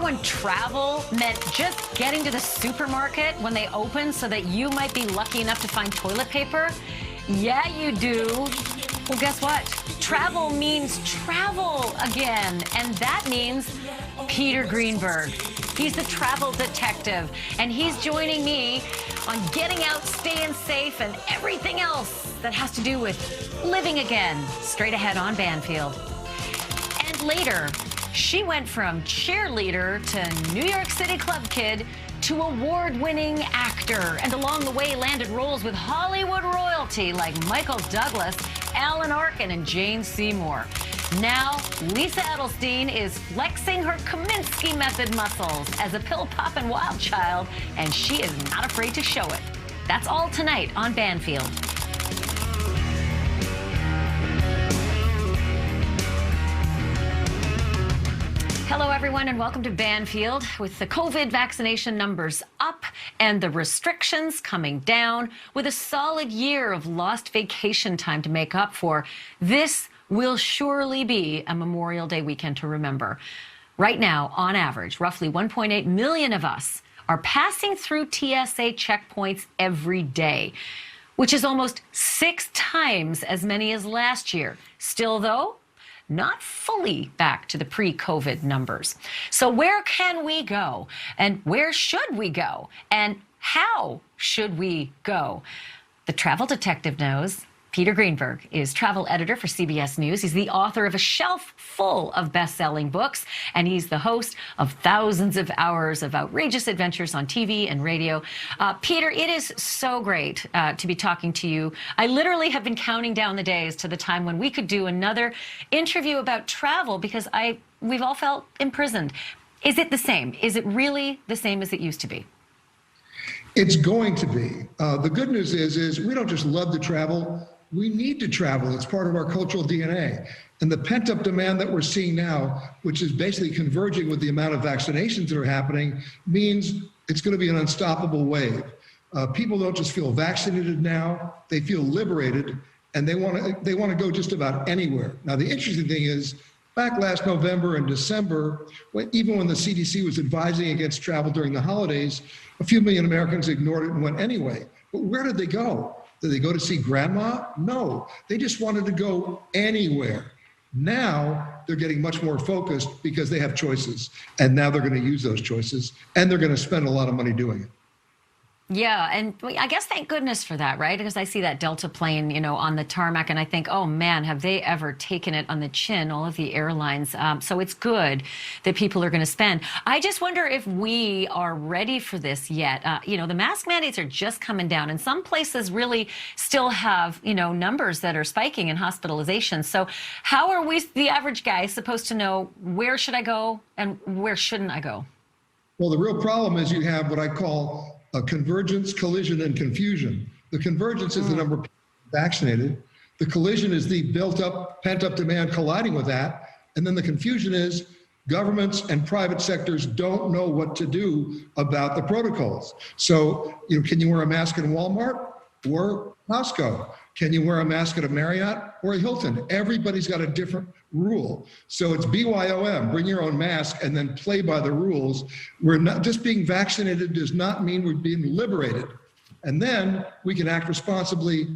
when travel meant just getting to the supermarket when they open so that you might be lucky enough to find toilet paper? Yeah, you do. Well, guess what? Travel means travel again, and that means Peter Greenberg. He's the travel detective, and he's joining me on getting out, staying safe, and everything else that has to do with living again. Straight ahead on Banfield. And later, she went from cheerleader to New York City club kid to award-winning actor, and along the way landed roles with Hollywood royalty like Michael Douglas, Alan Arkin, and Jane Seymour. Now, Lisa Edelstein is flexing her Kominsky method muscles as a pill-popping wild child, and she is not afraid to show it. That's all tonight on Banfield. Hello, everyone, and welcome to Banfield. With the COVID vaccination numbers up and the restrictions coming down, with a solid year of lost vacation time to make up for, this will surely be a Memorial Day weekend to remember. Right now, on average, roughly 1.8 million of us are passing through TSA checkpoints every day, which is almost 6 times as many as last year. Still, though, not fully back to the pre-COVID numbers. So where can we go? And where should we go? And how should we go? The travel detective knows. Peter Greenberg is travel editor for CBS News. He's the author of a shelf full of best-selling books, and he's the host of thousands of hours of outrageous adventures on TV and radio. Peter, it is so great to be talking to you. I literally have been counting down the days to the time when we could do another interview about travel because we've all felt imprisoned. Is it the same? Is it really the same as it used to be? It's going to be. The good news is we don't just love to travel. We need to travel. It's part of our cultural DNA. And the pent-up demand that we're seeing now, which is basically converging with the amount of vaccinations that are happening, means it's going to be an unstoppable wave. People don't just feel vaccinated now, they feel liberated, and they want to go just about anywhere. Now, the interesting thing is, back last November and December, even when the CDC was advising against travel during the holidays, a few million Americans ignored it and went anyway. But where did they go? Did they go to see grandma? No, they just wanted to go anywhere. Now they're getting much more focused because they have choices, and now they're going to use those choices, and they're going to spend a lot of money doing it. Yeah, and I guess thank goodness for that, right? Because I see that Delta plane, on the tarmac, and I think, oh man, have they ever taken it on the chin, all of the airlines. So it's good that people are going to spend. I just wonder if we are ready for this yet. The mask mandates are just coming down, and some places really still have, numbers that are spiking in hospitalizations. So how are we, the average guy, supposed to know where should I go and where shouldn't I go? Well, the real problem is you have what I call a convergence, collision, and confusion. The convergence is the number of people vaccinated. The collision is the built-up, pent-up demand colliding with that. And then the confusion is governments and private sectors don't know what to do about the protocols. So, can you wear a mask in Walmart or Costco? Can you wear a mask at a Marriott or a Hilton? Everybody's got a different rule. So it's BYOM, bring your own mask and then play by the rules. We're not just being vaccinated does not mean we're being liberated. And then we can act responsibly.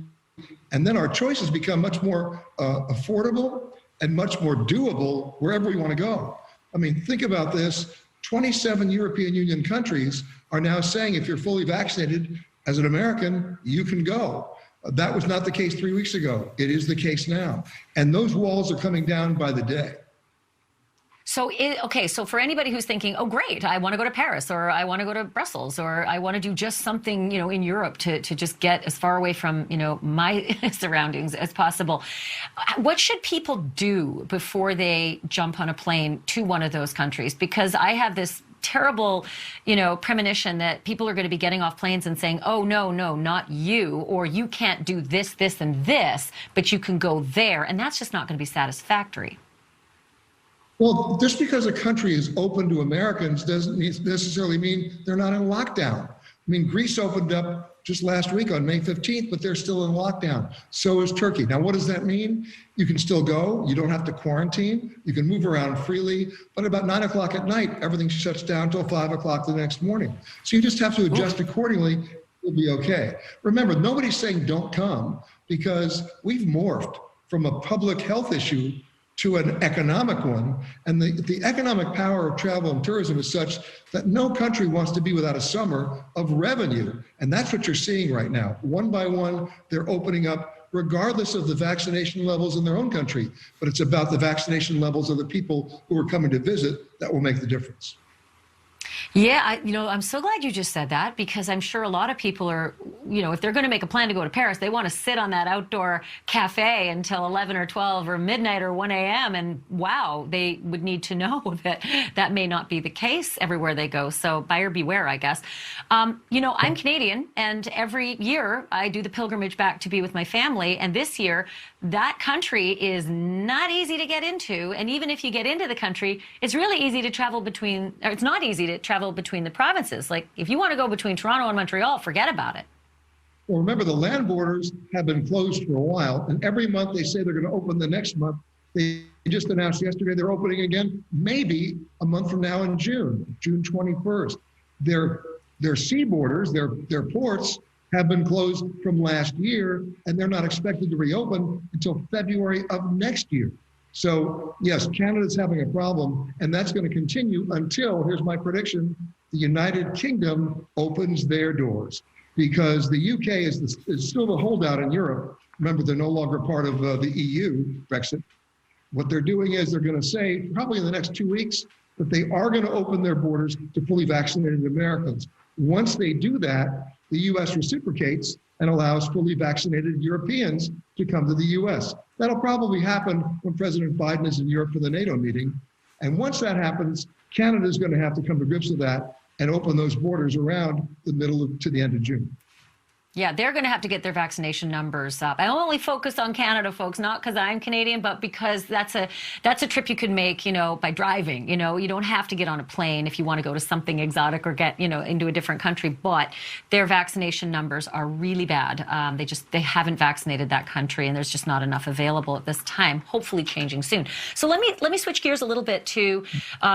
And then our choices become much more affordable and much more doable wherever we want to go. I mean, think about this. 27 European Union countries are now saying if you're fully vaccinated as an American, you can go. That was not the case 3 weeks ago. It is the case now. And those walls are coming down by the day. So, so for anybody who's thinking, oh, great, I want to go to Paris, or I want to go to Brussels, or I want to do just something, in Europe to just get as far away from, my surroundings as possible. What should people do before they jump on a plane to one of those countries? Because I have this terrible, premonition that people are going to be getting off planes and saying, oh, no, not you, or you can't do this, this, and this, but you can go there. And that's just not going to be satisfactory. Well, just because a country is open to Americans doesn't necessarily mean they're not in lockdown. I mean, Greece opened up just last week on May 15th, but they're still in lockdown. So is Turkey. Now, what does that mean? You can still go. You don't have to quarantine. You can move around freely. But about 9 o'clock at night, everything shuts down until 5 o'clock the next morning. So you just have to adjust accordingly. You'll be okay. Remember, nobody's saying don't come, because we've morphed from a public health issue to an economic one. And the economic power of travel and tourism is such that no country wants to be without a summer of revenue. And that's what you're seeing right now. One by one, they're opening up regardless of the vaccination levels in their own country. But it's about the vaccination levels of the people who are coming to visit that will make the difference. Yeah, I'm so glad you just said that, because I'm sure a lot of people are, if they're going to make a plan to go to Paris, they want to sit on that outdoor cafe until 11 or 12 or midnight or 1 a.m. And wow, they would need to know that that may not be the case everywhere they go. So buyer beware, I guess. I'm Canadian, and every year I do the pilgrimage back to be with my family. And this year, that country is not easy to get into. And even if you get into the country, it's really easy to travel between, or it's not easy to travel between the provinces. Like if you want to go between Toronto and Montreal, forget about it. Well, remember, the land borders have been closed for a while, and every month they say they're going to open the next month. They just announced yesterday they're opening again, maybe a month from now in June 21st. Their sea borders, their ports have been closed from last year, and they're not expected to reopen until February of next year. So yes, Canada's having a problem, and that's going to continue until, here's my prediction, the United Kingdom opens their doors, because the UK is still the holdout in Europe. Remember, they're no longer part of the EU, Brexit. What they're doing is they're going to say, probably in the next 2 weeks, that they are going to open their borders to fully vaccinated Americans. Once they do that, the US reciprocates and allows fully vaccinated Europeans to come to the US. That'll probably happen when President Biden is in Europe for the NATO meeting. And once that happens, Canada is going to have to come to grips with that and open those borders around the middle to the end of June. Yeah, they're going to have to get their vaccination numbers up. I only focus on Canada, folks, not because I'm Canadian, but because that's a trip you could make, by driving. You don't have to get on a plane if you want to go to something exotic or get, into a different country. But their vaccination numbers are really bad. They haven't vaccinated that country, and there's just not enough available at this time. Hopefully, changing soon. So let me switch gears a little bit to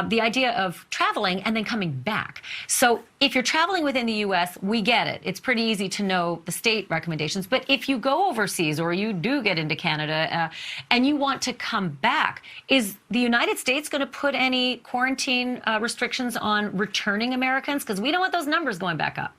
the idea of traveling and then coming back. So if you're traveling within the U.S., we get it. It's pretty easy to know the state recommendations. But if you go overseas, or you do get into Canada and you want to come back, is the United States going to put any quarantine restrictions on returning Americans? Because we don't want those numbers going back up.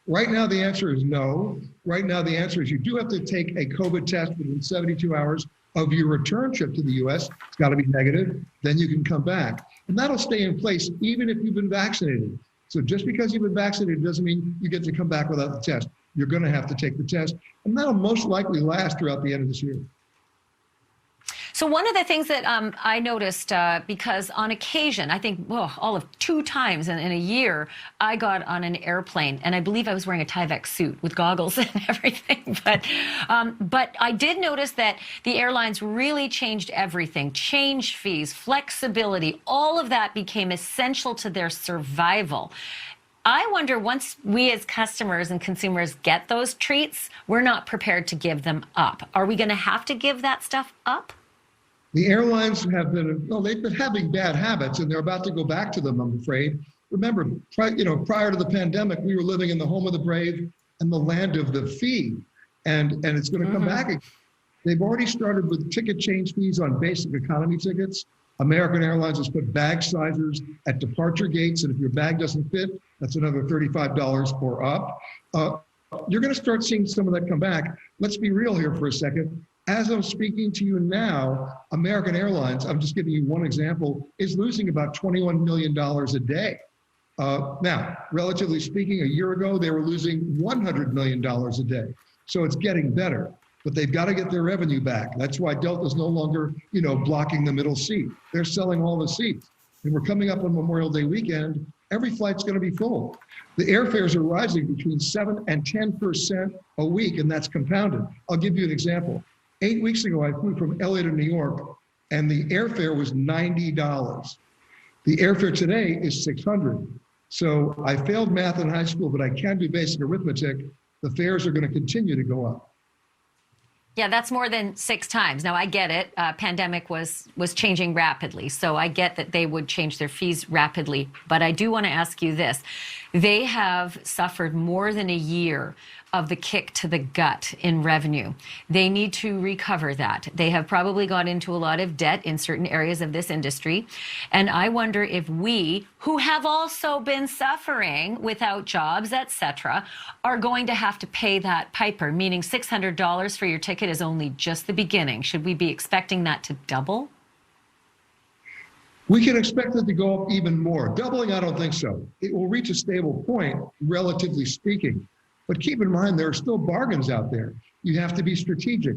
Right now, the answer is no. Right now, the answer is you do have to take a COVID test within 72 hours of your return trip to the U.S. It's got to be negative. Then you can come back. And that'll stay in place even if you've been vaccinated. So just because you've been vaccinated doesn't mean you get to come back without the test. You're going to have to take the test, and that'll most likely last throughout the end of this year. So one of the things that I noticed, because on occasion, I think all of 2 times in a year, I got on an airplane, and I believe I was wearing a Tyvek suit with goggles and everything. But I did notice that the airlines really changed everything, changed fees, flexibility, all of that became essential to their survival. I wonder, once we as customers and consumers get those treats, we're not prepared to give them up. Are we going to have to give that stuff up? The airlines have they've been having bad habits, and they're about to go back to them, I'm afraid. Remember, prior to the pandemic, we were living in the home of the brave and the land of the fee, and it's going to come back again. They've already started with ticket change fees on basic economy tickets. American Airlines has put bag sizes at departure gates, and if your bag doesn't fit, that's another $35 or up. You're going to start seeing some of that come back. Let's be real here for a second. As I'm speaking to you now, American Airlines, I'm just giving you one example, is losing about $21 million a day. Now, relatively speaking, a year ago, they were losing $100 million a day. So it's getting better, but they've got to get their revenue back. That's why Delta's no longer, blocking the middle seat. They're selling all the seats. And we're coming up on Memorial Day weekend. Every flight's going to be full. The airfares are rising between 7 and 10% a week, and that's compounded. I'll give you an example. 8 weeks ago, I flew from LA to New York, and the airfare was $90. The airfare today is $600. So I failed math in high school, but I can do basic arithmetic. the fares are going to continue to go up. Yeah, that's more than 6 times. Now, I get it. Pandemic was changing rapidly, so I get that they would change their fees rapidly. But I do want to ask you this. They have suffered more than a year of the kick to the gut in revenue. They need to recover that. They have probably got into a lot of debt in certain areas of this industry. And I wonder if we, who have also been suffering without jobs, etc., are going to have to pay that piper, meaning $600 for your ticket is only just the beginning. Should we be expecting that to double? We can expect it to go up even more. Doubling, I don't think so. It will reach a stable point, relatively speaking. But keep in mind, there are still bargains out there. You have to be strategic.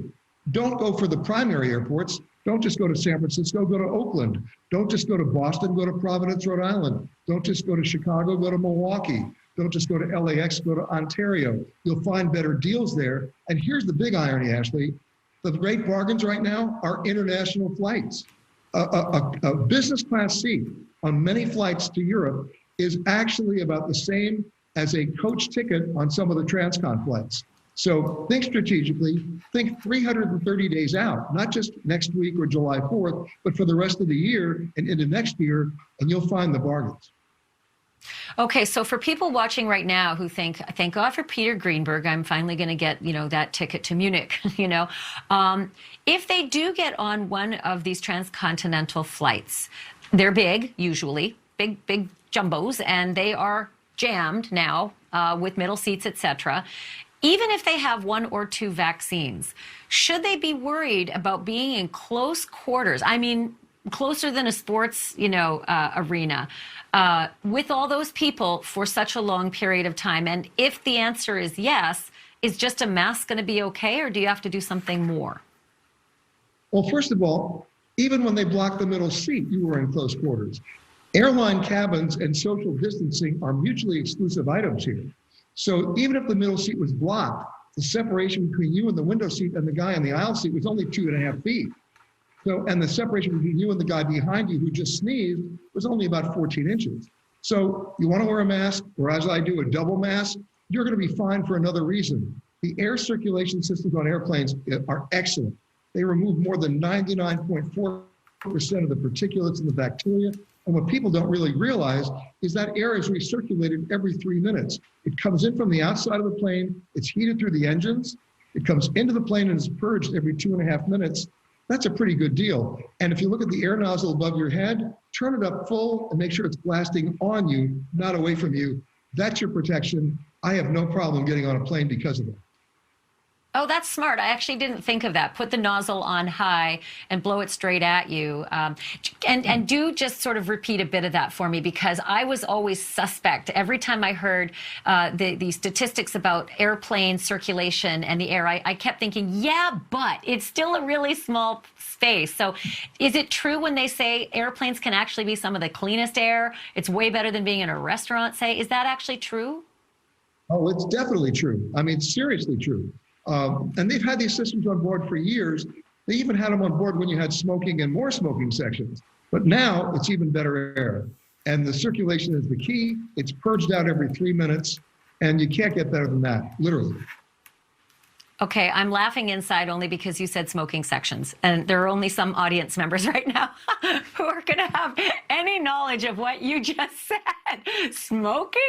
Don't go for the primary airports. Don't just go to San Francisco, go to Oakland. Don't just go to Boston, go to Providence, Rhode Island. Don't just go to Chicago, go to Milwaukee. Don't just go to LAX, go to Ontario. You'll find better deals there. And here's the big irony, Ashley. The great bargains right now are international flights. A business class seat on many flights to Europe is actually about the same as a coach ticket on some of the transcon flights. So think strategically, think 330 days out, not just next week or July 4th, but for the rest of the year and into next year, and you'll find the bargains. Okay, so for people watching right now who think, thank God for Peter Greenberg, I'm finally going to get, that ticket to Munich, if they do get on one of these transcontinental flights, they're big, usually, big jumbos, and they are jammed now with middle seats, etc. Even if they have 1 or 2 vaccines, should they be worried about being in close quarters? I mean, closer than a sports, arena, with all those people for such a long period of time? And if the answer is yes, is just a mask going to be okay, or do you have to do something more? Well, first of all, even when they block the middle seat, you were in close quarters. Airline cabins and social distancing are mutually exclusive items here. So even if the middle seat was blocked, the separation between you and the window seat and the guy in the aisle seat was only 2.5 feet. So, and the separation between you and the guy behind you who just sneezed was only about 14 inches. So you want to wear a mask, or as I do, a double mask, you're going to be fine for another reason. The air circulation systems on airplanes are excellent. They remove more than 99.4% of the particulates and the bacteria. And what people don't really realize is that air is recirculated every 3 minutes. It comes in from the outside of the plane, it's heated through the engines, it comes into the plane and is purged every 2.5 minutes. That's a pretty good deal. And if you look at the air nozzle above your head, turn it up full and make sure it's blasting on you, not away from you. That's your protection. I have no problem getting on a plane because of it. Oh, that's smart. I actually didn't think of that. Put the nozzle on high and blow it straight at you. And do just sort of repeat a bit of that for me, because I was always suspect every time I heard the statistics about airplane circulation and the air. I kept thinking, yeah, but it's still a really small space. So is it true when they say airplanes can actually be some of the cleanest air? It's way better than being in a restaurant, say. Is that actually true? Oh, it's definitely true. I mean, seriously true. And they've had these systems on board for years. They even had them on board when you had smoking and more smoking sections. But now it's even better air. And the circulation is the key. It's purged out every 3 minutes. And you can't get better than that, literally. Okay, I'm laughing inside only because you said smoking sections, and there are only some audience members right now who are going to have any knowledge of what you just said. Smoking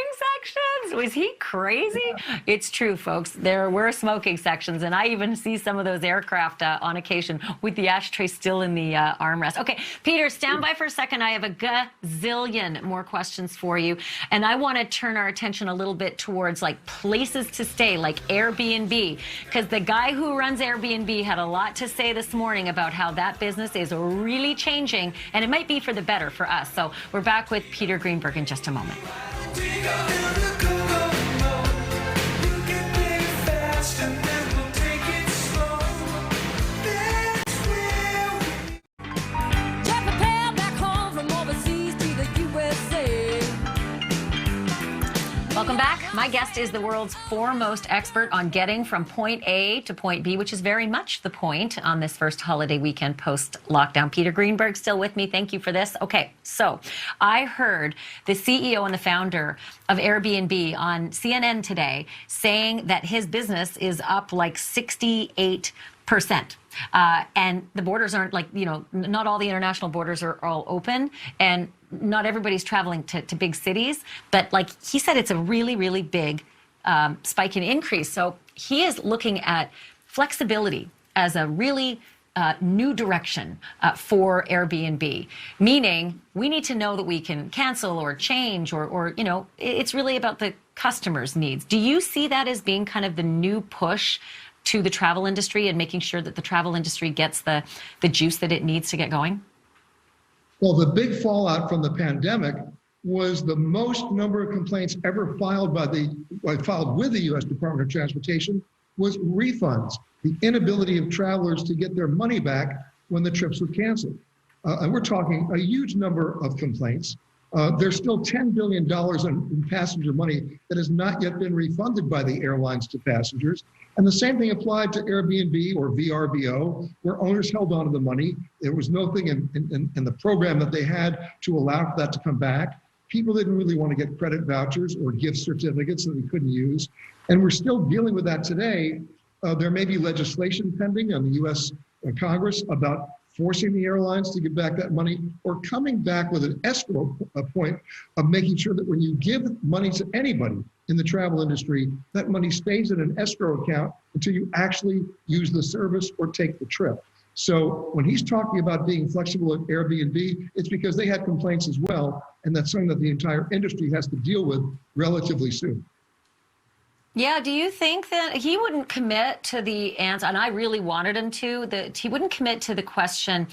sections? Was he crazy? Yeah. It's true, folks. There were smoking sections, and I even see some of those aircraft on occasion with the ashtray still in the armrest. Okay, Peter, stand by for a second. I have a gazillion more questions for you, and I want to turn our attention a little bit towards like places to stay, like Airbnb. Because the guy who runs Airbnb had a lot to say this morning about how that business is really changing, and it might be for the better for us. So we're back with Peter Greenberg in just a moment. Welcome back. My My guest is the world's foremost expert on getting from point A to point B, which is very much the point on this first holiday weekend post-lockdown. Peter Greenberg still with me. Thank you for this. Okay, so I heard the CEO and the founder of Airbnb on CNN today saying that his business is up like 68%. And the borders aren't like, not all the international borders are all open, and not everybody's traveling to big cities. But like he said, it's a really, really big spike in increase. So he is looking at flexibility as a really new direction for Airbnb, meaning we need to know that we can cancel or change or it's really about the customer's needs. Do you see that as being kind of the new push to the travel industry and making sure that the travel industry gets the juice that it needs to get going? Well, the big fallout from the pandemic was the most number of complaints ever filed with the U.S. Department of Transportation was refunds, the inability of travelers to get their money back when the trips were canceled. And we're talking a huge number of complaints. There's still $10 billion in passenger money that has not yet been refunded by the airlines to passengers. And the same thing applied to Airbnb or VRBO, where owners held on to the money. There was nothing in the program that they had to allow for that to come back. People didn't really want to get credit vouchers or gift certificates that they couldn't use. And we're still dealing with that today. There may be legislation pending on the U.S. Congress about forcing the airlines to give back that money, or coming back with an escrow point of making sure that when you give money to anybody in the travel industry, that money stays in an escrow account until you actually use the service or take the trip. So when he's talking about being flexible at Airbnb, it's because they had complaints as well, and that's something that the entire industry has to deal with relatively soon. Yeah, do you think that he wouldn't commit to the answer, and I really wanted him to, that he wouldn't commit to the question,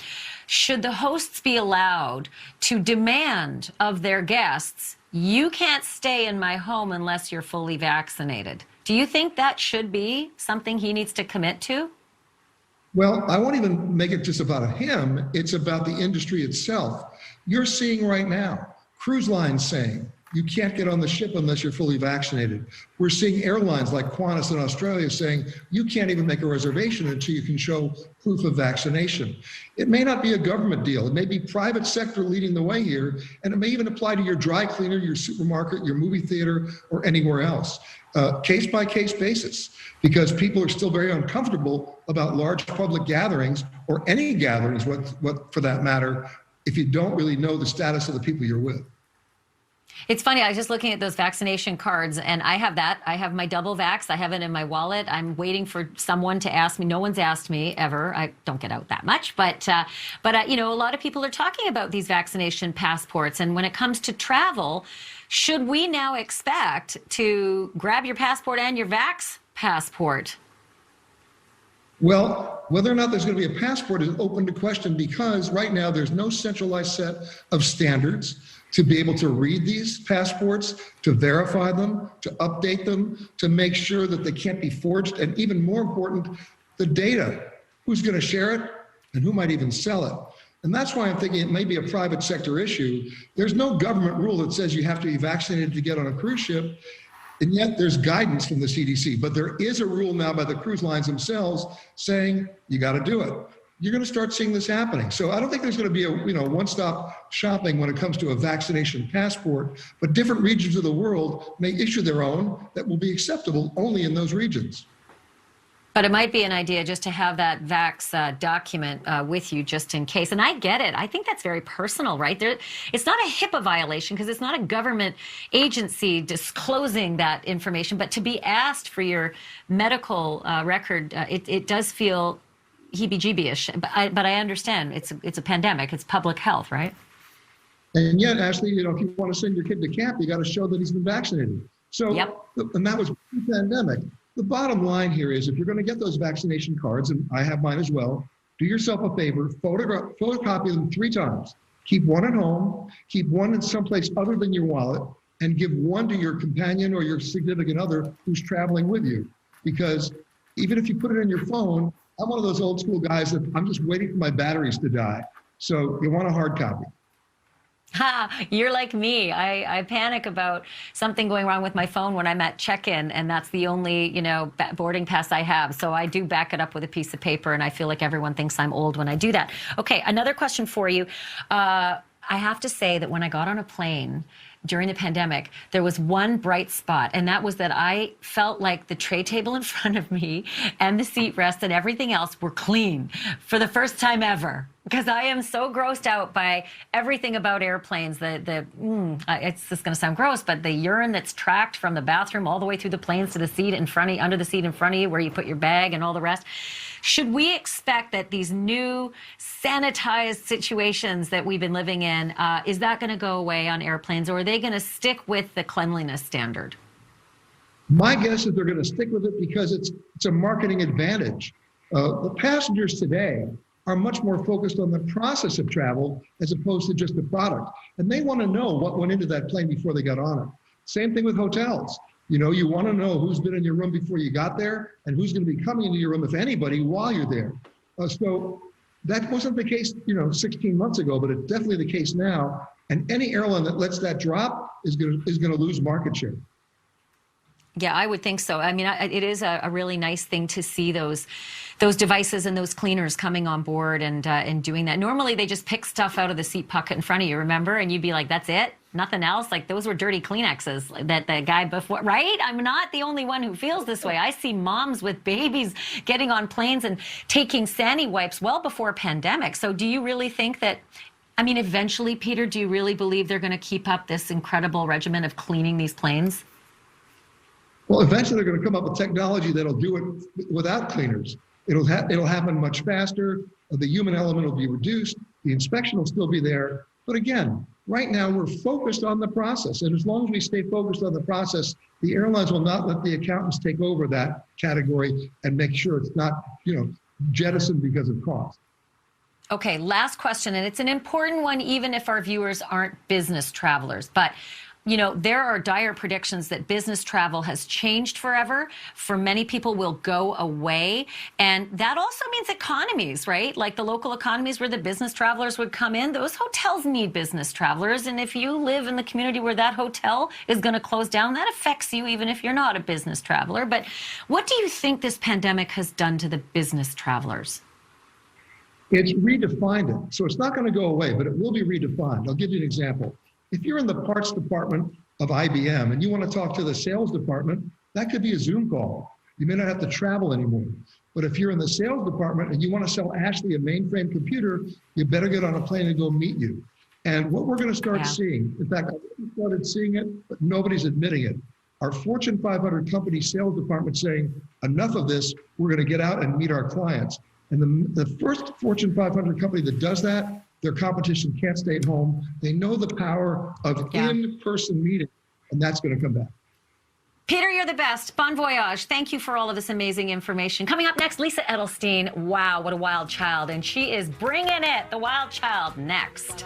should the hosts be allowed to demand of their guests, you can't stay in my home unless you're fully vaccinated? Do you think that should be something he needs to commit to? Well, I won't even make it just about him. It's about the industry itself. You're seeing right now, cruise lines saying, you can't get on the ship unless you're fully vaccinated. We're seeing airlines like Qantas in Australia saying you can't even make a reservation until you can show proof of vaccination. It may not be a government deal. It may be private sector leading the way here, and it may even apply to your dry cleaner, your supermarket, your movie theater, or anywhere else. Case by case basis, because people are still very uncomfortable about large public gatherings or any gatherings, what for that matter, if you don't really know the status of the people you're with. It's funny, I was just looking at those vaccination cards, and I have that. I have my double vax. I have it in my wallet. I'm waiting for someone to ask me. No one's asked me ever. I don't get out that much, but a lot of people are talking about these vaccination passports. And when it comes to travel, should we now expect to grab your passport and your vax passport? Well, whether or not there's going to be a passport is open to question, because right now there's no centralized set of standards to be able to read these passports, to verify them, to update them, to make sure that they can't be forged, and even more important, the data. Who's going to share it and who might even sell it? And that's why I'm thinking it may be a private sector issue. There's no government rule that says you have to be vaccinated to get on a cruise ship, and yet there's guidance from the CDC. But there is a rule now by the cruise lines themselves saying you got to do it. You're going to start seeing this happening. So I don't think there's going to be a one-stop shopping when it comes to a vaccination passport, but different regions of the world may issue their own that will be acceptable only in those regions. But it might be an idea just to have that vax document with you just in case. And I get it. I think that's very personal, right? It's not a HIPAA violation because it's not a government agency disclosing that information, but to be asked for your medical record, it does feel heebie-jeebie-ish, but I understand it's a pandemic, it's public health, right? And yet, Ashley, if you want to send your kid to camp, you got to show that he's been vaccinated. So, yep. And that was pre-pandemic. The bottom line here is if you're going to get those vaccination cards, and I have mine as well, do yourself a favor, photocopy them 3 times. Keep one at home, keep one in someplace other than your wallet, and give one to your companion or your significant other who's traveling with you. Because even if you put it in your phone, I'm one of those old school guys that I'm just waiting for my batteries to die. So you want a hard copy. Ha, you're like me. I panic about something going wrong with my phone when I'm at check-in, and that's the only, boarding pass I have. So I do back it up with a piece of paper, and I feel like everyone thinks I'm old when I do that. Okay, another question for you. I have to say that when I got on a plane during the pandemic, there was one bright spot, and that was that I felt like the tray table in front of me and the seat rest and everything else were clean for the first time ever. Because I am so grossed out by everything about airplanes. It's just going to sound gross, but the urine that's tracked from the bathroom all the way through the planes to the seat in front of you, under the seat in front of you, where you put your bag and all the rest. Should we expect that these new sanitized situations that we've been living in, is that going to go away on airplanes, or are they going to stick with the cleanliness standard? My guess is they're going to stick with it because it's a marketing advantage. The passengers today are much more focused on the process of travel as opposed to just the product. And they want to know what went into that plane before they got on it. Same thing with hotels. You want to know who's been in your room before you got there and who's going to be coming into your room, if anybody, while you're there. So that wasn't the case, 16 months ago, but it's definitely the case now. And any airline that lets that drop is going to lose market share. Yeah, I would think so. I mean, it is a really nice thing to see those devices and those cleaners coming on board and doing that. Normally, they just pick stuff out of the seat pocket in front of you, remember? And you'd be like, that's it? Nothing else? Like, those were dirty Kleenexes that the guy before, right? I'm not the only one who feels this way. I see moms with babies getting on planes and taking Sani wipes well before pandemic. So do you really think that, eventually, Peter, do you really believe they're going to keep up this incredible regimen of cleaning these planes? Well, eventually they're going to come up with technology that'll do it without cleaners. It'll happen much faster. The human element will be reduced. The inspection will still be there. But again, right now we're focused on the process. And as long as we stay focused on the process, the airlines will not let the accountants take over that category and make sure it's not, jettisoned because of cost. Okay, last question, and it's an important one, even if our viewers aren't business travelers. But there are dire predictions that business travel has changed forever. For many people will go away. And that also means economies, right? Like the local economies where the business travelers would come in. Those hotels need business travelers. And if you live in the community where that hotel is going to close down, that affects you even if you're not a business traveler. But what do you think this pandemic has done to the business travelers? It's redefined it. So it's not going to go away, but it will be redefined. I'll give you an example. If you're in the parts department of IBM and you want to talk to the sales department, that could be a Zoom call. You may not have to travel anymore. But if you're in the sales department and you want to sell Ashley a mainframe computer, you better get on a plane and go meet you. And what we're going to start seeing, in fact, I started seeing it, but nobody's admitting it. Our Fortune 500 company sales department saying, enough of this, we're going to get out and meet our clients. And the first Fortune 500 company that does that, their competition can't stay at home. They know the power of in-person meeting, and that's going to come back. Peter, you're the best. Bon voyage. Thank you for all of this amazing information. Coming up next, Lisa Edelstein. Wow, what a wild child. And she is bringing it, the wild child, next.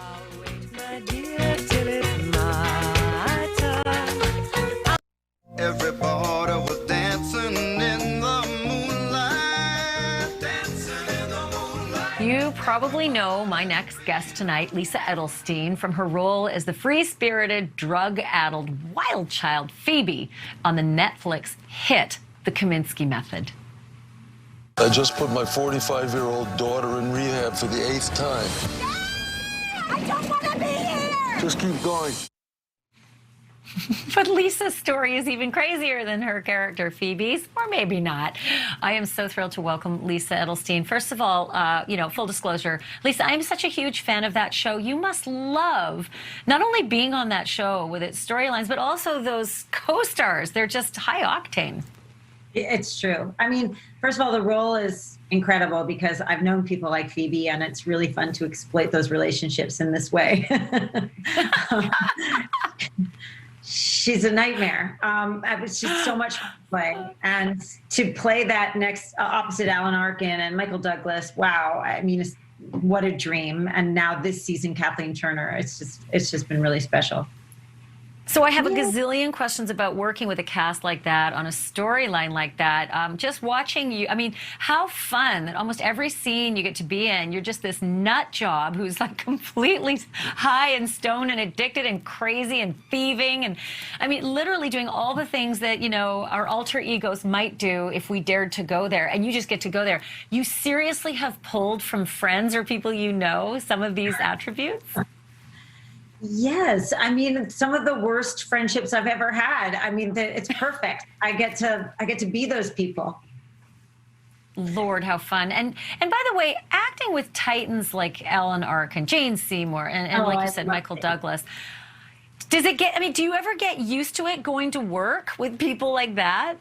Everybody was dancing in the moonlight, You probably know my next guest tonight, Lisa Edelstein, from her role as the free-spirited, drug-addled wild child Phoebe on the Netflix hit The Kominsky Method. I just put my 45-year-old daughter in rehab for the 8th time. I don't want to be here! Just keep going. But Lisa's story is even crazier than her character Phoebe's, or maybe not. I am so thrilled to welcome Lisa Edelstein. First of all, full disclosure, Lisa, I'm such a huge fan of that show. You must love not only being on that show with its storylines, but also those co-stars. They're just high octane. It's true. I mean, first of all, the role is incredible because I've known people like Phoebe, and it's really fun to exploit those relationships in this way. She's a nightmare. She's so much fun to play. And to play that next opposite Alan Arkin and Michael Douglas, wow. I mean, what a dream. And now this season, Kathleen Turner, it's just been really special. So I have a gazillion questions about working with a cast like that on a storyline like that. Just watching you, I mean, how fun that almost every scene you get to be in, you're just this nut job who's like completely high and stoned and addicted and crazy and thieving. And I mean, literally doing all the things that, you know, our alter egos might do if we dared to go there. And you just get to go there. You seriously have pulled from friends or people you know some of these attributes? Yes, I mean, some of the worst friendships I've ever had. I mean, it's perfect. I get to be those people. Lord, how fun. And by the way, acting with titans like Alan Arkin, Jane Seymour, and like you said, Michael Douglas. Does it get, I mean, do you ever get used to it going to work with people like that?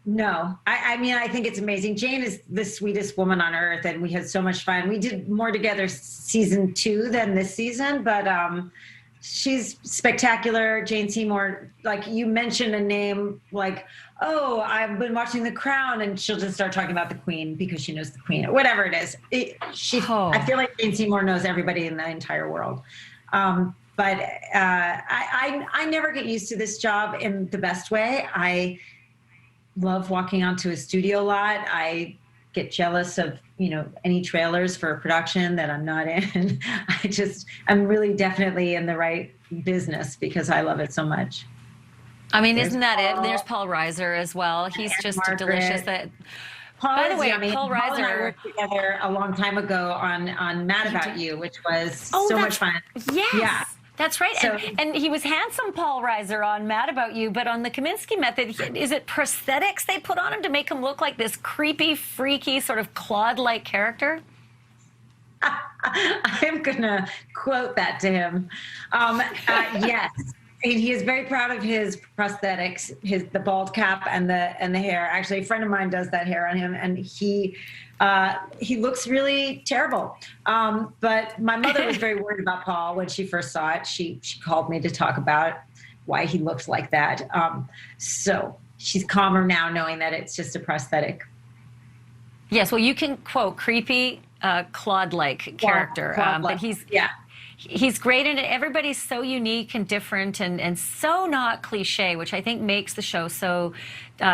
No, I mean, I think it's amazing. Jane is the sweetest woman on earth, and we had so much fun. We did more together season 2 than this season, but she's spectacular. Jane Seymour, like you mentioned a name, like, oh, I've been watching The Crown, and she'll just start talking about the Queen because she knows the Queen, or whatever it is. I feel like Jane Seymour knows everybody in the entire world. But I never get used to this job in the best way. I love walking onto a studio lot. I get jealous of, you know, any trailers for a production that I'm not in. I'm really definitely in the right business because I love it so much. I mean, isn't that it? There's Paul Reiser as well. He's just delicious. By the way, Paul Reiser. And I worked together a long time ago on Mad About You, which was so much fun. Yes. Yeah. That's right. So, and he was handsome, Paul Reiser, on Mad About You, but on the Kaminsky Method, is it prosthetics they put on him to make him look like this creepy, freaky, sort of Claude-like character? I'm going to quote that to him. Yes. And he is very proud of his prosthetics, the bald cap and the hair. Actually, a friend of mine does that hair on him, and he looks really terrible. But my mother was very worried about Paul when she first saw it. She called me to talk about why he looked like that. So she's calmer now knowing that it's just a prosthetic. Yes, well, you can quote creepy, Claude-like character. But he's great in it. Everybody's so unique and different and so not cliche, which I think makes the show so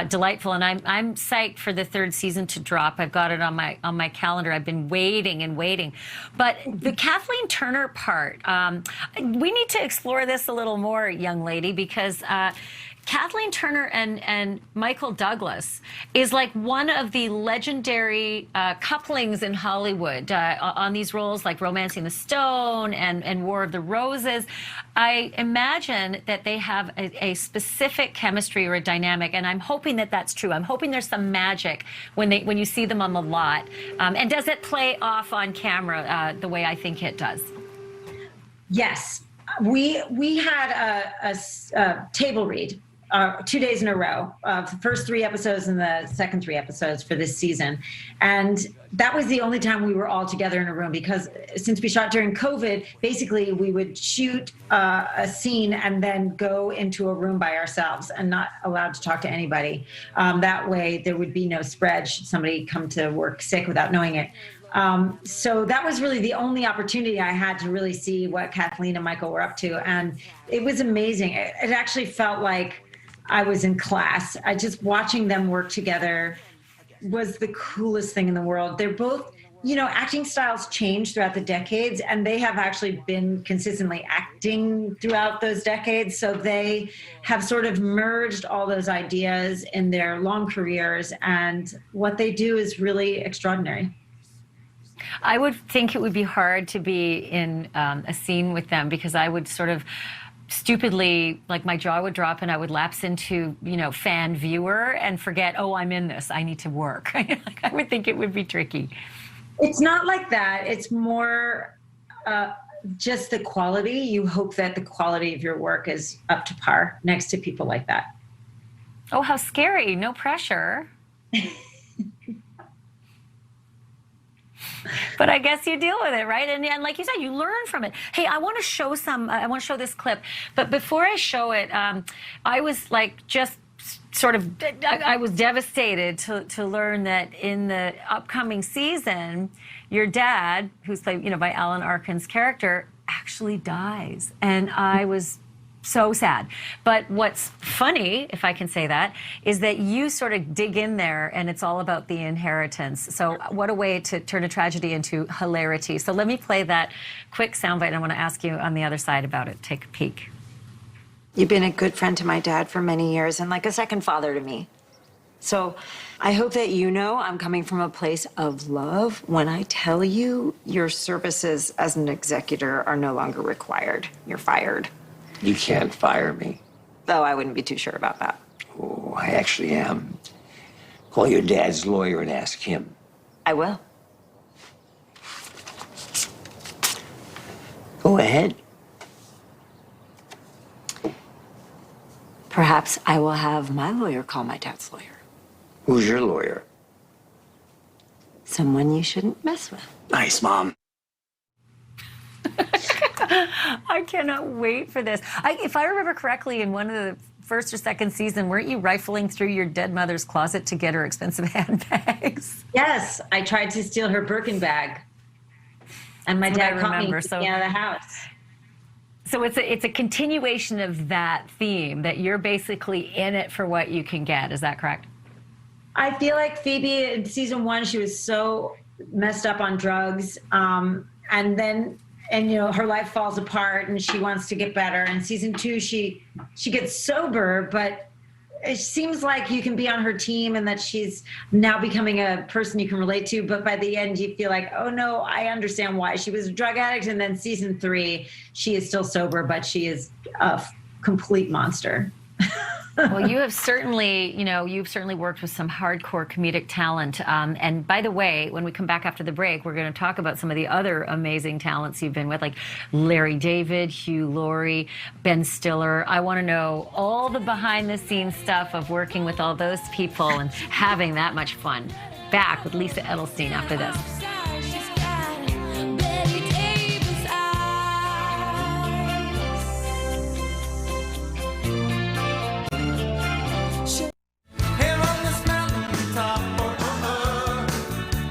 delightful. And I'm psyched for the 3rd season to drop. I've got it on my calendar. I've been waiting and waiting. But the Kathleen Turner part, we need to explore this a little more, young lady, because Kathleen Turner and Michael Douglas is like one of the legendary couplings in Hollywood on these roles like Romancing the Stone and War of the Roses. I imagine that they have a specific chemistry or a dynamic, and I'm hoping that that's true. I'm hoping there's some magic when you see them on the lot. And does it play off on camera the way I think it does? Yes. We had a table read 2 days in a row of the first 3 episodes and the second 3 episodes for this season. And that was the only time we were all together in a room, because since we shot during COVID, basically we would shoot a scene and then go into a room by ourselves and not allowed to talk to anybody. That way there would be no spread should somebody come to work sick without knowing it. So that was really the only opportunity I had to really see what Kathleen and Michael were up to. And it was amazing. It actually felt like I was in class. Just watching them work together was the coolest thing in the world. They're both, you know, acting styles change throughout the decades, and they have actually been consistently acting throughout those decades. So they have sort of merged all those ideas in their long careers, and what they do is really extraordinary. I would think it would be hard to be in a scene with them, because I would sort of stupidly, like, my jaw would drop and I would lapse into, you know, fan viewer and forget, oh, I'm in this, I need to work. I would think it would be tricky. It's not like that. It's more just the quality. You hope that the quality of your work is up to par next to people like that. Oh, how scary. No pressure. But I guess you deal with it, right? And like you said, you learn from it. Hey, I want to show this clip. But before I show it, I was like just sort of, I was devastated to learn that in the upcoming season, your dad, who's played, you know, by Alan Arkin's character, actually dies. And I was So sad. But what's funny, if I can say that, is that you sort of dig in there and it's all about the inheritance. So what a way to turn a tragedy into hilarity. So let me play that quick soundbite. I want to ask you on the other side about it. Take a peek. You've been a good friend to my dad for many years and like a second father to me. So I hope that you know I'm coming from a place of love when I tell you your services as an executor are no longer required. You're fired. You can't fire me. Though I wouldn't be too sure about that. Oh, I actually am. Call your dad's lawyer and ask him. I will. Go ahead. Perhaps I will have my lawyer call my dad's lawyer. Who's your lawyer? Someone you shouldn't mess with. Nice, Mom. I cannot wait for this. If I remember correctly, in one of the first or second season, weren't you rifling through your dead mother's closet to get her expensive handbags? Yes, I tried to steal her Birkin bag. And my That's what dad I caught me remember, getting out of the house. So it's a continuation of that theme, that you're basically in it for what you can get. Is that correct? I feel like Phoebe in season 1, she was so messed up on drugs. And her life falls apart and she wants to get better. And season 2, she gets sober, but it seems like you can be on her team and that she's now becoming a person you can relate to. But by the end, you feel like, oh no, I understand why she was a drug addict. And then season 3, she is still sober, but she is a complete monster. Well, you've certainly worked with some hardcore comedic talent. And by the way, when we come back after the break, we're going to talk about some of the other amazing talents you've been with, like Larry David, Hugh Laurie, Ben Stiller. I want to know all the behind the scenes stuff of working with all those people and having that much fun. Back with Lisa Edelstein after this. Here on this mountain top,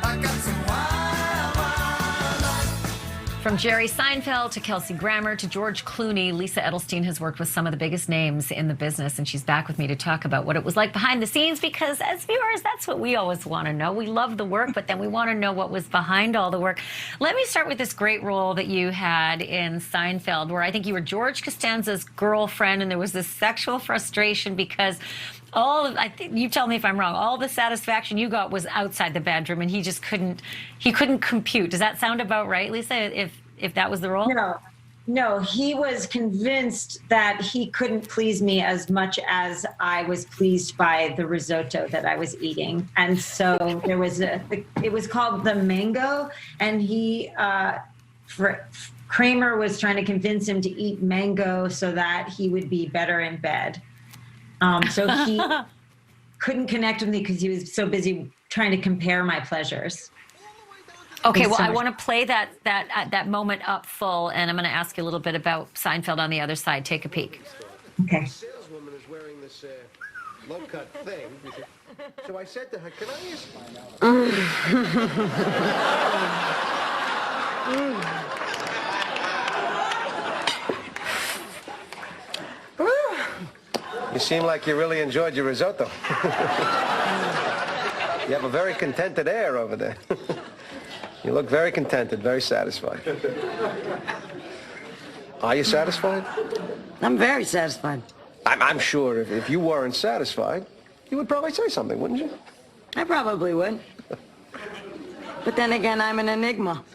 I got some wild life. From Jerry Seinfeld to Kelsey Grammer to George Clooney, Lisa Edelstein has worked with some of the biggest names in the business, and she's back with me to talk about what it was like behind the scenes, because as viewers, that's what we always want to know. We love the work, but then we want to know what was behind all the work. Let me start with this great role that you had in Seinfeld, where I think you were George Costanza's girlfriend, and there was this sexual frustration because I think you tell me if I'm wrong, all the satisfaction you got was outside the bedroom, and he couldn't compute. Does that sound about right, Lisa, if that was the role? No, he was convinced that he couldn't please me as much as I was pleased by the risotto that I was eating. And so there was it was called the mango, and Kramer was trying to convince him to eat mango so that he would be better in bed. So he couldn't connect with me because he was so busy trying to compare my pleasures. Okay, well, I want to play that moment up full, and I'm going to ask you a little bit about Seinfeld on the other side. Take a peek. Okay. The saleswoman is wearing this low-cut thing. So I said to her, can I ask... You seem like you really enjoyed your risotto. You have a very contented air over there. You look very contented, very satisfied. Are you satisfied? I'm very satisfied. I'm sure if you weren't satisfied, you would probably say something, wouldn't you? I probably would. But then again, I'm an enigma.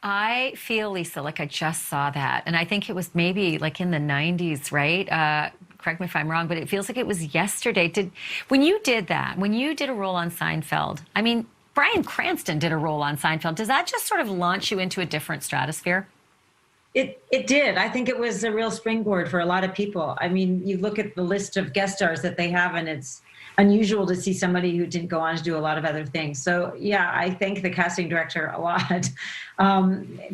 I feel, Lisa, like I just saw that. And I think it was maybe like in the 90s, right? Correct me if I'm wrong, but it feels like it was yesterday. When you did a role on Seinfeld, I mean, Bryan Cranston did a role on Seinfeld. Does that just sort of launch you into a different stratosphere? It did. I think it was a real springboard for a lot of people. I mean, you look at the list of guest stars that they have, and it's unusual to see somebody who didn't go on to do a lot of other things. So yeah, I thank the casting director a lot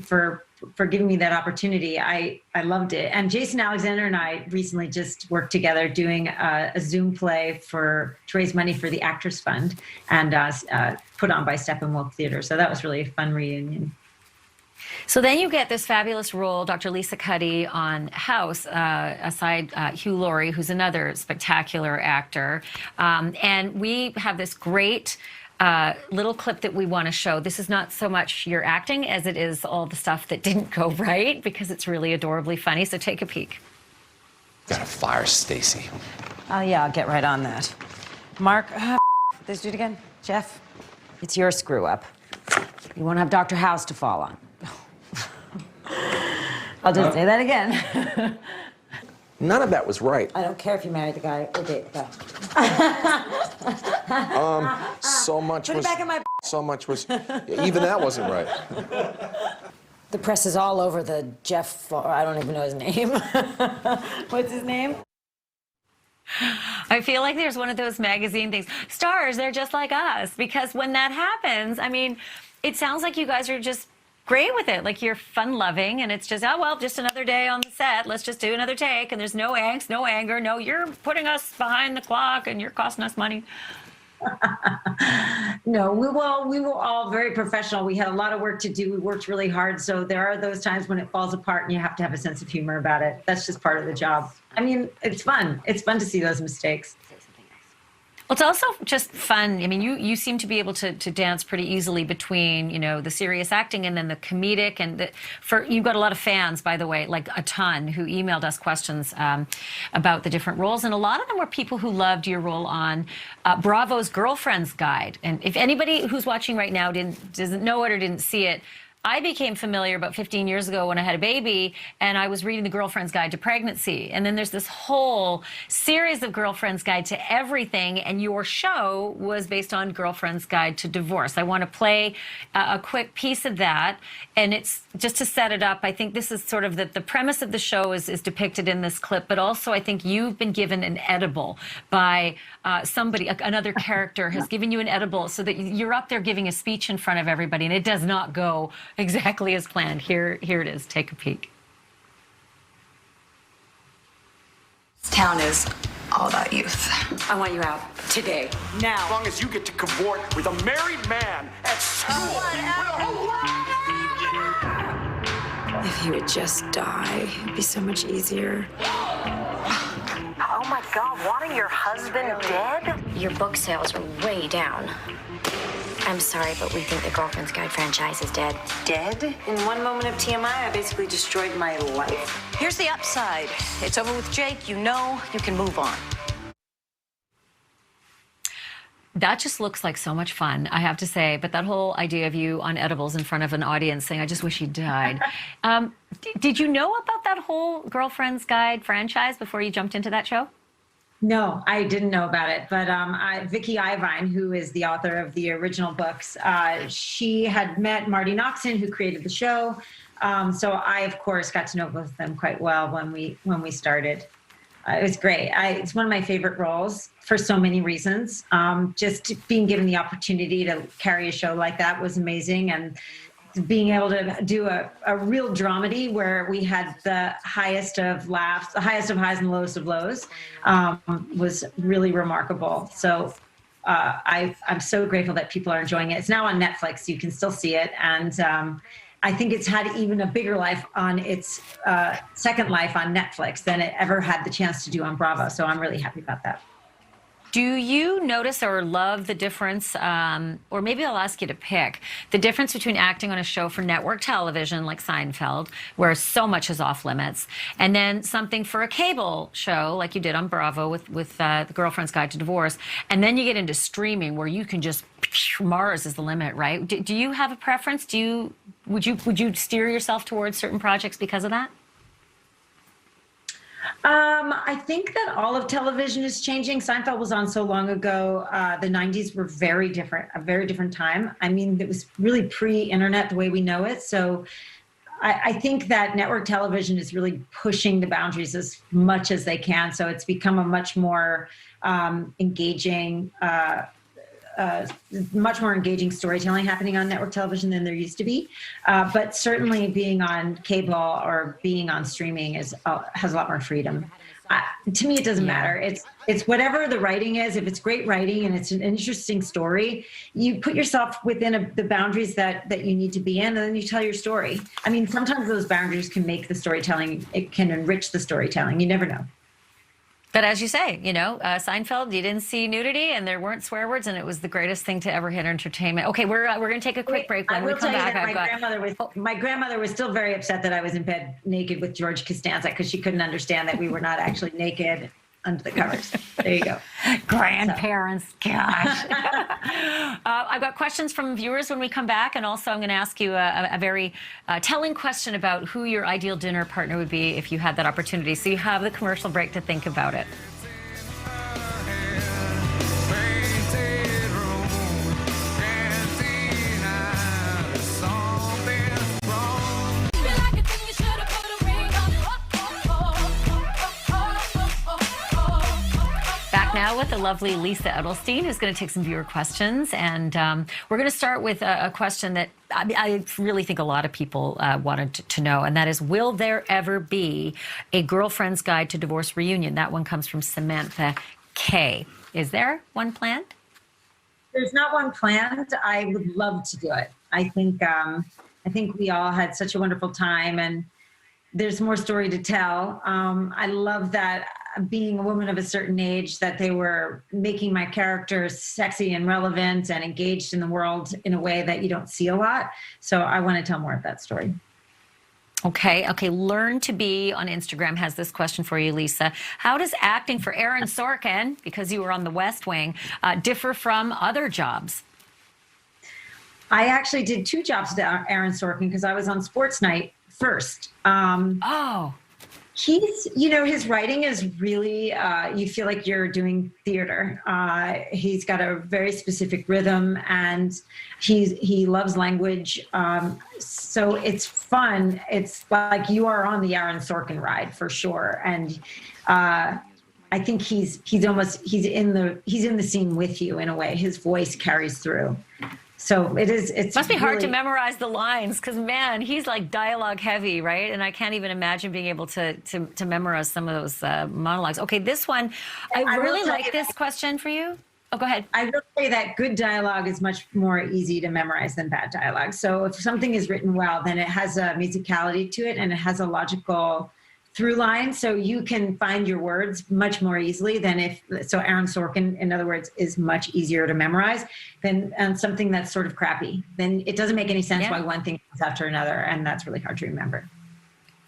for giving me that opportunity. I loved it. And Jason Alexander and I recently just worked together doing a Zoom play to raise money for the Actors Fund, and put on by Steppenwolf Theater. So that was really a fun reunion. So then you get this fabulous role, Dr. Lisa Cuddy on House, aside Hugh Laurie, who's another spectacular actor. And we have this great little clip that we want to show. This is not so much your acting as it is all the stuff that didn't go right, because it's really adorably funny. So take a peek. Gotta fire Stacy. Oh, yeah, I'll get right on that. Mark, this dude again? Jeff, it's your screw up. You won't have Dr. House to fall on. I'll just say that again. None of that was right. I don't care if you marry the guy or date the guy. So much Put was. it back in my. So much was. Even that wasn't right. The press is all over the Jeff. I don't even know his name. What's his name? I feel like there's one of those magazine things. Stars, they're just like us. Because when that happens, I mean, it sounds like you guys are just great with it. Like you're fun-loving, and it's just, oh, well, just another day on the set. Let's just do another take. And there's no angst, no anger. No, you're putting us behind the clock, and you're costing us money. No, we were all very professional. We had a lot of work to do. We worked really hard. So there are those times when it falls apart and you have to have a sense of humor about it. That's just part of the job. I mean, it's fun. It's fun to see those mistakes. Well, it's also just fun. I mean, you seem to be able to dance pretty easily between, you know, the serious acting and then the comedic. And you've got a lot of fans, by the way, like a ton, who emailed us questions about the different roles. And a lot of them were people who loved your role on Bravo's Girlfriend's Guide. And if anybody who's watching right now doesn't know it or didn't see it, I became familiar about 15 years ago when I had a baby, and I was reading the Girlfriend's Guide to Pregnancy. And then there's this whole series of Girlfriend's Guide to Everything, and your show was based on Girlfriend's Guide to Divorce. I want to play a quick piece of that, and it's just to set it up. I think this is sort of the premise of the show is depicted in this clip, but also I think you've been given an edible by somebody, another character has given you an edible so that you're up there giving a speech in front of everybody, and it does not go exactly as planned. Here it is. Take a peek. This town is all about youth. I want you out today, now. As long as you get to cavort with a married man at school. If he would just die, it'd be so much easier. Oh my God, wanting your husband dead? Your book sales are way down. I'm sorry, but we think the Girlfriend's Guide franchise is dead. Dead? In one moment of TMI, I basically destroyed my life. Here's the upside. It's over with Jake. You know you can move on. That just looks like so much fun, I have to say. But that whole idea of you on edibles in front of an audience saying, I just wish he died. Did you know about that whole Girlfriend's Guide franchise before you jumped into that show? No, I didn't know about it. But Vicky Ivine, who is the author of the original books, she had met Marty Noxon, who created the show. So I, of course, got to know both of them quite well when we started. It was great. It's one of my favorite roles for so many reasons. Just being given the opportunity to carry a show like that was amazing. And being able to do a real dramedy where we had the highest of laughs, the highest of highs and the lowest of lows, was really remarkable. So I'm so grateful that people are enjoying it. It's now on Netflix. You can still see it. And I think it's had even a bigger life on its second life on Netflix than it ever had the chance to do on Bravo. So I'm really happy about that. Do you notice or love the difference, or maybe I'll ask you to pick, the difference between acting on a show for network television like Seinfeld, where so much is off limits, and then something for a cable show like you did on Bravo with The Girlfriend's Guide to Divorce, and then you get into streaming where you can just, Mars is the limit, right? Do you have a preference? Would you steer yourself towards certain projects because of that? I think that all of television is changing. Seinfeld was on so long ago. The 90s were very different, a very different time. I mean, it was really pre-internet the way we know it. So I think that network television is really pushing the boundaries as much as they can. So it's become a much more engaging storytelling happening on network television than there used to be. But certainly being on cable or being on streaming has a lot more freedom. To me, it doesn't matter. It's whatever the writing is. If it's great writing and it's an interesting story, you put yourself within the boundaries that you need to be in, and then you tell your story. I mean, sometimes those boundaries can make the storytelling, it can enrich the storytelling. You never know. But as you say, Seinfeld, you didn't see nudity and there weren't swear words, and it was the greatest thing to ever hit entertainment. Okay, we're going to take a quick break. When we come back, my grandmother was still very upset that I was in bed naked with George Costanza because she couldn't understand that we were not actually naked under the covers. There you go. Grandparents, gosh. I've got questions from viewers when we come back, and also I'm going to ask you a very telling question about who your ideal dinner partner would be if you had that opportunity. So you have the commercial break to think about it. Now with the lovely Lisa Edelstein, who's going to take some viewer questions. And we're going to start with a question that I really think a lot of people wanted to know, and that is, will there ever be a Girlfriend's Guide to Divorce reunion? That one comes from Samantha K. Is there one planned? There's not one planned. I would love to do it. I think we all had such a wonderful time, and there's more story to tell. I love that, being a woman of a certain age, that they were making my characters sexy and relevant and engaged in the world in a way that you don't see a lot. So I want to tell more of that story. Okay. Learn to Be on Instagram has this question for you, Lisa. How does acting for Aaron Sorkin, because you were on The West Wing, differ from other jobs? I actually did 2 jobs with Aaron Sorkin because I was on Sports Night first. He's, his writing is really, you feel like you're doing theater. He's got a very specific rhythm, and he loves language. So it's fun. It's like you are on the Aaron Sorkin ride for sure. And I think he's in the scene with you in a way. His voice carries through. So it must be hard to memorize the lines, because man, he's like dialogue heavy, right? And I can't even imagine being able to memorize some of those monologues. Okay, this one, I really like this question for you. Oh, go ahead. I will say that good dialogue is much more easy to memorize than bad dialogue. So if something is written well, then it has a musicality to it, and it has a logical through line, so you can find your words much more easily than Aaron Sorkin, in other words, is much easier to memorize than something that's sort of crappy. Then it doesn't make any sense why one thing comes after another, and that's really hard to remember.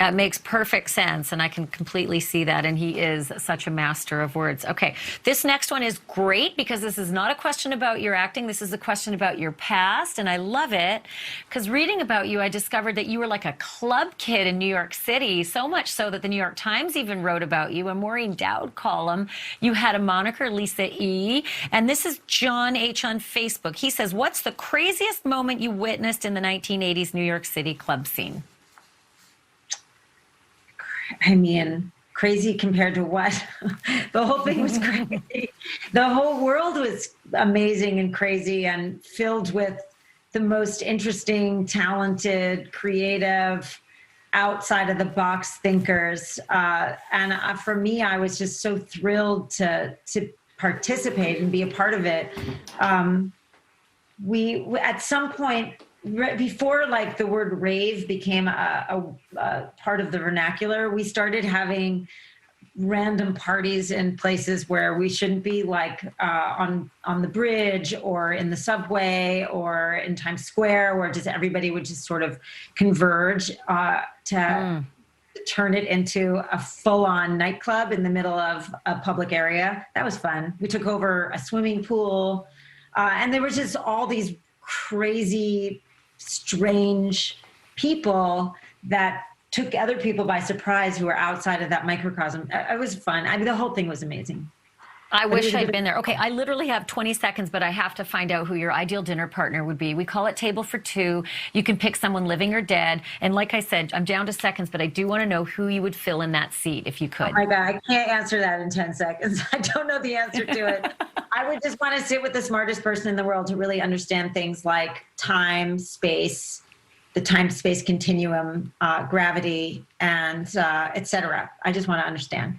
That makes perfect sense, and I can completely see that, and he is such a master of words. Okay, this next one is great because this is not a question about your acting. This is a question about your past, and I love it because reading about you, I discovered that you were like a club kid in New York City, so much so that the New York Times even wrote about you, a Maureen Dowd column. You had a moniker, Lisa E., and this is John H. on Facebook. He says, what's the craziest moment you witnessed in the 1980s New York City club scene? I mean, crazy compared to what? The whole thing was crazy. The whole world was amazing and crazy and filled with the most interesting, talented, creative, outside of the box thinkers. And for me, I was just so thrilled to participate and be a part of it. We at some point, before like the word rave became a part of the vernacular, we started having random parties in places where we shouldn't be, like on the bridge or in the subway or in Times Square, where just everybody would just sort of converge to turn it into a full-on nightclub in the middle of a public area. That was fun. We took over a swimming pool, and there was just all these crazy, strange people that took other people by surprise who were outside of that microcosm. It was fun. I mean, the whole thing was amazing. I wish I'd been there. Okay, I literally have 20 seconds, but I have to find out who your ideal dinner partner would be. We call it Table for Two. You can pick someone living or dead. And like I said, I'm down to seconds, but I do want to know who you would fill in that seat if you could. Oh my God, I can't answer that in 10 seconds. I don't know the answer to it. I would just want to sit with the smartest person in the world to really understand things like time, space, the time-space continuum, gravity, and et cetera. I just want to understand.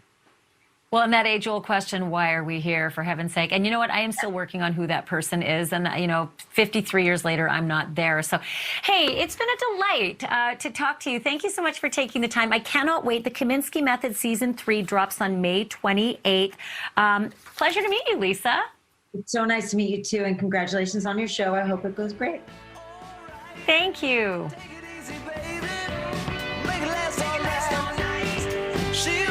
Well, and that age-old question, why are we here, for heaven's sake? And you know what? I am still working on who that person is. And, 53 years later, I'm not there. So, hey, it's been a delight to talk to you. Thank you so much for taking the time. I cannot wait. The Kaminsky Method Season 3 drops on May 28th. Pleasure to meet you, Lisa. It's so nice to meet you, too. And congratulations on your show. I hope it goes great. Thank you. Take it easy, baby. Make it last all night. She